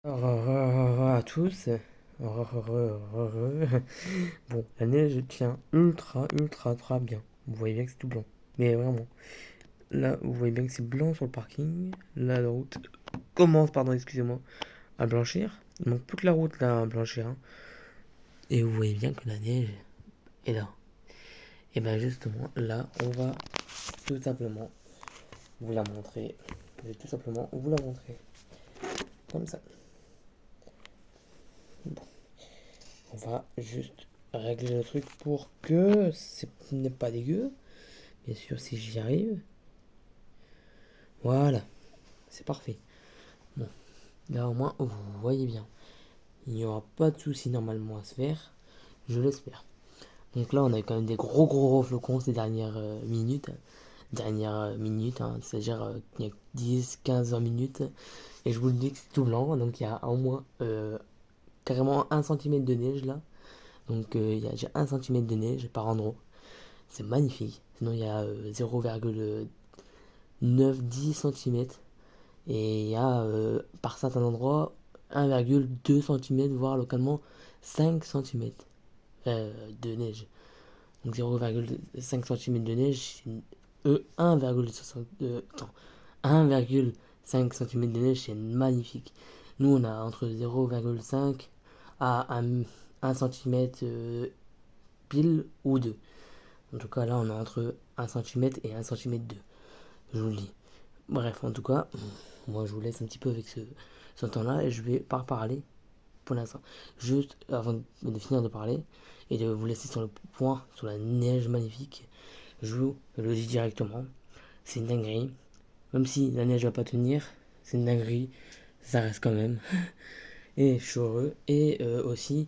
À tous. Bon, la neige tient ultra bien. Vous voyez bien que c'est tout blanc. Mais vraiment. Là, vous voyez bien que c'est blanc sur le parking. Là, la route commence, pardon, excusez-moi, à blanchir. Il manque plus que la route là à blanchir, hein. Et vous voyez bien que la neige est là. Et bien justement, là, on va tout simplement vous la montrer. Je vais tout simplement vous la montrer. Comme ça. Bon, on va juste régler le truc pour que ce n'est pas dégueu. Bien sûr, si j'y arrive. Voilà, c'est parfait. Bon, là au moins, vous voyez bien. Il n'y aura pas de souci normalement à se faire. Je l'espère. Donc là, on a quand même des gros flocons ces dernières minutes. Dernières minutes, hein, c'est-à-dire il y a 10, 15, 20 minutes. Et je vous le dis que c'est tout blanc. Donc il y a au moins carrément 1 cm de neige là. Donc il y a déjà 1 cm de neige par endroit. C'est magnifique. Sinon, il y a 0,9-10 cm. Et il y a par certains endroits 1,2 cm, voire localement 5 cm de neige. Donc 0,5 cm de neige, 1,5 cm de neige, c'est magnifique. Nous, on a entre 0,5 à 1 cm pile ou 2. En tout cas, là, on a entre 1 cm et 1 cm 2. Je vous le dis. Bref, en tout cas, moi je vous laisse un petit peu avec ce temps-là et je vais pas parler pour l'instant. Juste avant de finir de parler et de vous laisser sur le point, sur la neige magnifique, je vous le dis directement, c'est une dinguerie. Même si la neige va pas tenir, c'est une dinguerie, ça reste quand même. Et je suis heureux. Et aussi,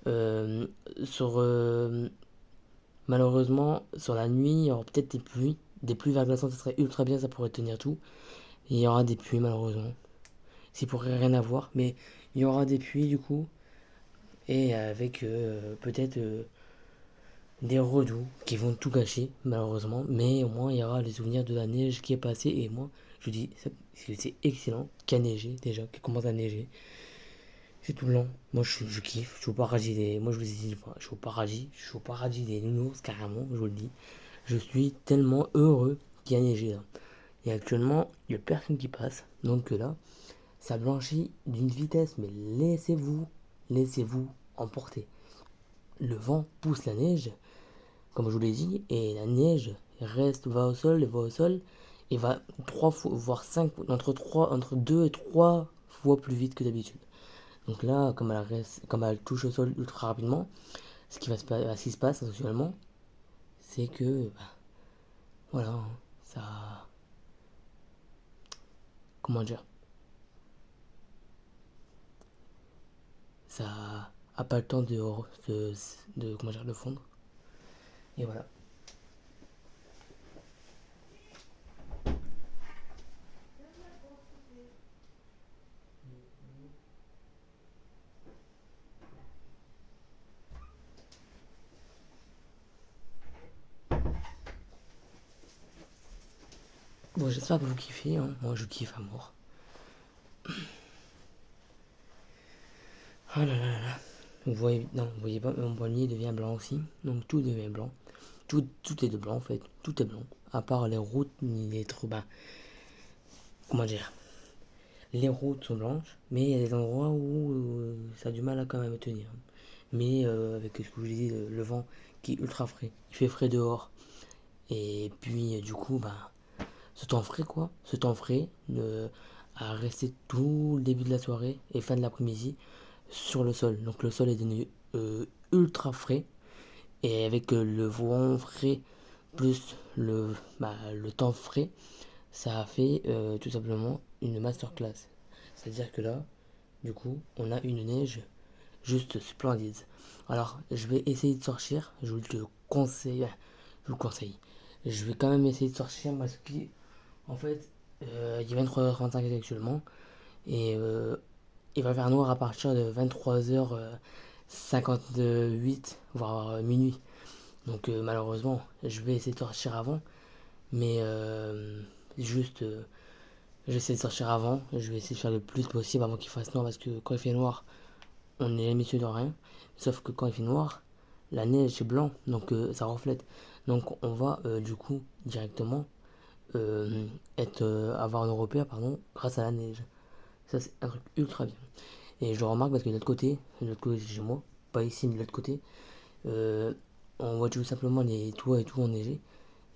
euh, sur malheureusement, sur la nuit, il y aura peut-être des pluies. Des pluies verglaçantes, ça serait ultra bien, ça pourrait tenir tout. Il y aura des pluies malheureusement. Ça pourrait rien avoir, mais il y aura des pluies du coup, et avec peut-être des redoux qui vont tout gâcher malheureusement, mais au moins il y aura les souvenirs de la neige qui est passée, et moi je dis c'est excellent qu'il a neigé déjà, qu'il commence à neiger. C'est tout blanc. Moi je kiffe, je suis au paradis des. Moi je vous ai dit, je suis au paradis, des nounours carrément, je vous le dis. Je suis tellement heureux qu'il a neigé là. Et actuellement, il n'y a personne qui passe, donc là, ça blanchit d'une vitesse, mais laissez-vous emporter. Le vent pousse la neige, comme je vous l'ai dit, et la neige va au sol, et va 3 fois, voire 5, entre 2 et 3 fois plus vite que d'habitude. Donc là, comme elle touche au sol ultra rapidement, ce qui se passe actuellement, c'est que, voilà, ça, comment dire, ça a pas le temps comment dire, de fondre. Et voilà. Bon, j'espère que vous kiffez, hein. Moi je kiffe à mort. Oh là là là là. Vous voyez pas, mon poignet devient blanc aussi. Donc tout devient blanc. Tout est de blanc en fait. Tout est blanc. À part les routes, les trous. Ben, comment dire. Les routes sont blanches, mais il y a des endroits où ça a du mal à quand même tenir. Mais avec ce que je vous dis, le vent qui est ultra frais. Il fait frais dehors. Et puis du coup, ben, ce temps frais quoi. Ce temps frais a resté tout le début de la soirée et fin de l'après-midi sur le sol. Donc le sol est devenu ultra frais. Et avec le vent frais plus le temps frais, ça a fait tout simplement une masterclass. C'est-à-dire que là, du coup, on a une neige juste splendide. Alors, je vais essayer de sortir. Je vous le conseille. Je vous le conseille. Je vais quand même essayer de sortir parce que, en fait, il est 23h35 actuellement. Et il va faire noir à partir de 23h58, voire minuit. Donc malheureusement, je vais essayer de sortir avant. Mais juste, Je vais essayer de sortir avant. Je vais essayer de faire le plus possible avant qu'il fasse noir parce que quand il fait noir, on n'est jamais sûr de rien. Sauf que quand il fait noir, la neige est blanc, donc ça reflète. Donc on va du coup directement avoir un repère grâce à la neige. Ça c'est un truc ultra bien. Et je le remarque parce que de l'autre côté chez moi, pas ici mais de l'autre côté, euh, on voit tout simplement les toits et tout enneigés.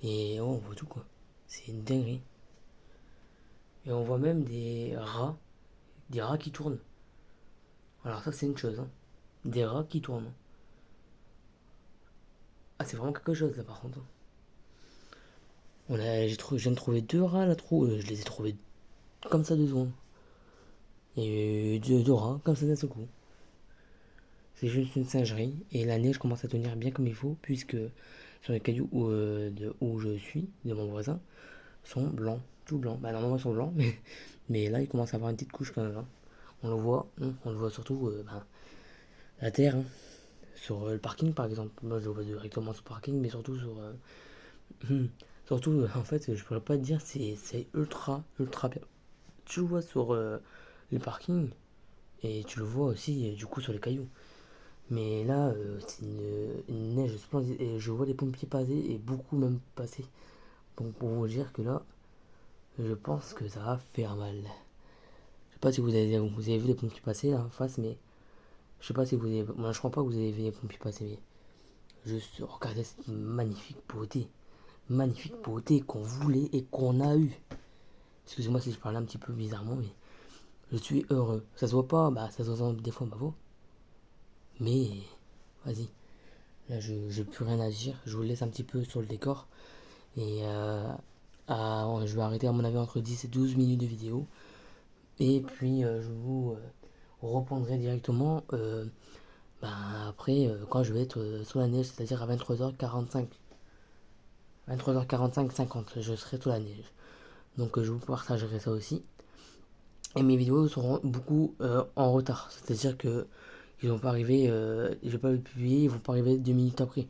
Et oh, on voit tout quoi. C'est une dinguerie. Et on voit même des rats qui tournent. Alors ça c'est une chose, hein. Des rats qui tournent. Ah c'est vraiment quelque chose là par contre. Je viens de trouver deux rats là, je les ai trouvés comme ça 2 secondes. Il y a eu deux rats comme ça d'un seul coup. C'est juste une singerie et la neige commence à tenir bien comme il faut puisque sur les cailloux où je suis, de mon voisin, sont blancs, tout blancs. Bah normalement ils sont blancs mais là ils commencent à avoir une petite couche quand même, hein. On le voit surtout la terre, hein. Sur le parking par exemple. Moi je le vois directement sur le parking mais surtout surtout en fait je pourrais pas te dire c'est ultra bien. Tu le vois sur le parking et tu le vois aussi du coup sur les cailloux. Mais là, c'est une neige splendide et je vois les pompiers passer et beaucoup même passer. Donc pour vous dire que là, je pense que ça va faire mal. Je sais pas si vous avez vu les pompiers passer là en face, mais je sais pas si vous avez. Moi je crois pas que vous avez vu les pompiers passer, mais juste regardez cette magnifique beauté qu'on voulait et qu'on a eu. Excusez-moi si je parle un petit peu bizarrement, mais je suis heureux. Ça se voit pas, bah ça se voit des fois, bravo. Mais vas-y, là j'ai plus rien à dire. Je vous laisse un petit peu sur le décor. Et je vais arrêter à mon avis entre 10 et 12 minutes de vidéo. Et puis je vous reprendrai directement ben, après quand je vais être sous la neige, c'est-à-dire à 23h45. 23h45, 50, je serai sous la neige. Donc je vous partagerai ça aussi. Et mes vidéos seront beaucoup en retard. C'est-à-dire que ils vont pas arriver, je vais pas le publier, ils vont pas arriver 2 minutes après.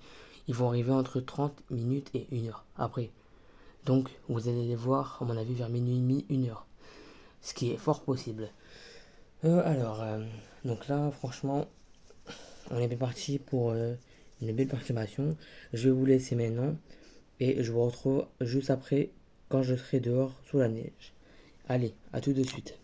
Ils vont arriver entre 30 minutes et 1 heure après. Donc vous allez les voir, à mon avis, vers minuit et demi, 1 heure. Ce qui est fort possible. Alors, donc là, franchement, on est bien parti pour une belle participation. Je vais vous laisser maintenant et je vous retrouve juste après quand je serai dehors sous la neige. Allez, à tout de suite.